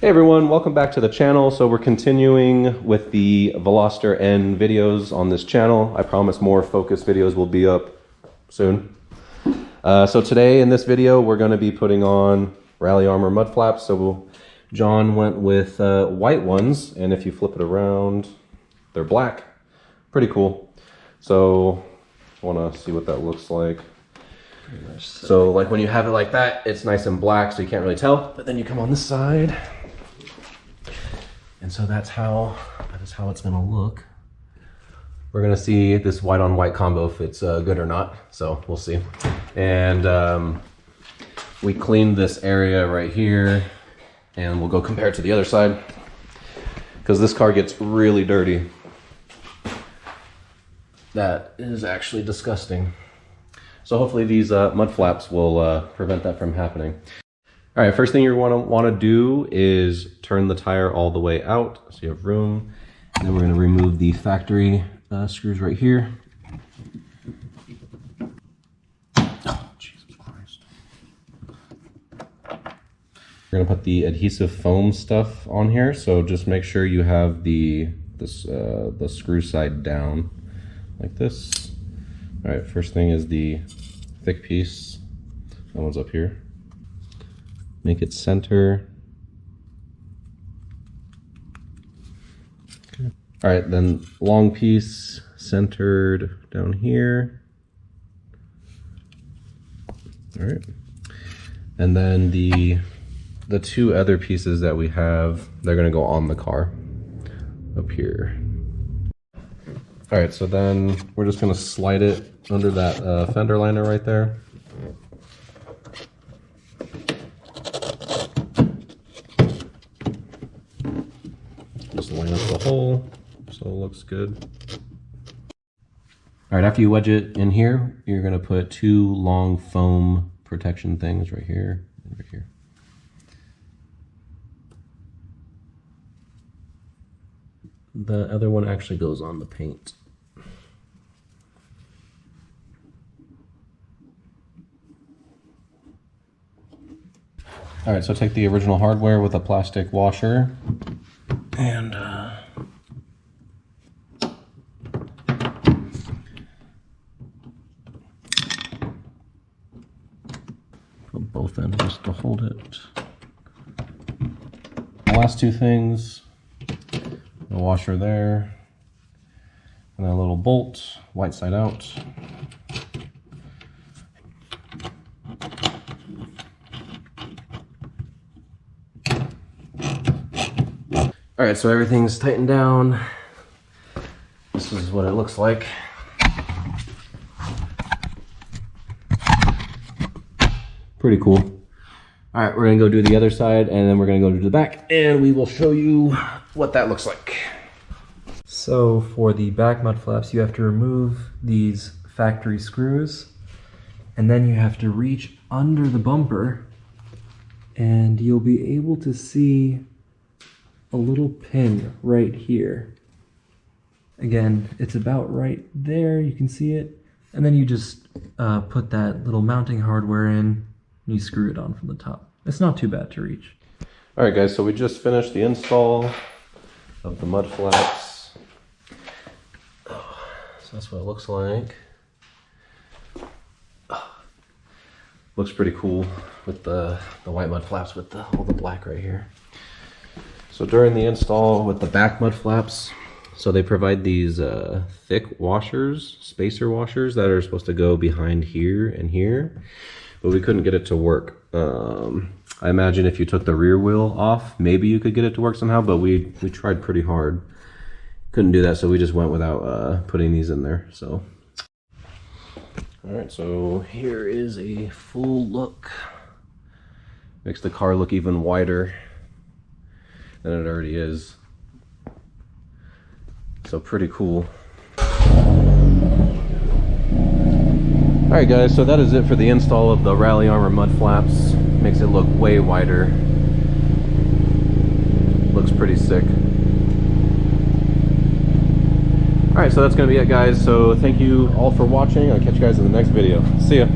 Hey everyone, welcome back to the channel. So we're continuing with the Veloster N videos on this channel. I promise more focused videos will be up soon. So today in this video, we're going to be putting on Rally Armor mud flaps. So John went with white ones, and if you flip it around, they're black. Pretty cool. So I want to see what that looks like. So like when you have it like that, it's nice and black, so you can't really tell. But then you come on this side, and so that is how it's gonna look. We're gonna see this white on white combo if it's good or not. So we'll see. And we cleaned this area right here, and we'll go compare it to the other side because this car gets really dirty. That is actually disgusting. So hopefully these mud flaps will prevent that from happening. All right, first thing you're want to do is turn the tire all the way out so you have room. And then we're going to remove the factory screws right here. Oh, Jesus Christ. We're going to put the adhesive foam stuff on here, so just make sure you have the screw side down like this. All right, first thing is the thick piece. That one's up here. Make it center. Okay. All right, then long piece centered down here. All right, and then the two other pieces that we have, they're gonna go on the car up here. All right, so then we're just gonna slide it under that fender liner right there. Just line up the hole so it looks good. All right, after you wedge it in here, you're gonna put two long foam protection things right here and right here. The other one actually goes on the paint. All right, so take the original hardware with a plastic washer and put both ends just to hold it. The last two things, the washer there, and a little bolt, white side out. All right, so everything's tightened down. This is what it looks like. Pretty cool. All right, we're gonna go do the other side, and then we're gonna go to the back, and we will show you what that looks like. So for the back mud flaps, you have to remove these factory screws, and then you have to reach under the bumper, and you'll be able to see a little pin right here. Again, it's about right there, you can see it. And then you just put that little mounting hardware in, and you screw it on from the top. It's not too bad to reach. All right, guys, so we just finished the install of the mud flaps. So that's what it looks like. Looks pretty cool with the white mud flaps with all the black right here. So during the install with the back mud flaps, so they provide these thick washers, spacer washers that are supposed to go behind here and here, but we couldn't get it to work. I imagine if you took the rear wheel off, maybe you could get it to work somehow, but we tried pretty hard. Couldn't do that, so we just went without putting these in there. So, all right, so here is a full look. Makes the car look even wider than it already is. So pretty cool. Alright guys, so that is it for the install of the Rally Armor mud flaps. Makes it look way wider. Looks pretty sick. Alright, so that's gonna be it guys. So thank you all for watching. I'll catch you guys in the next video. See ya.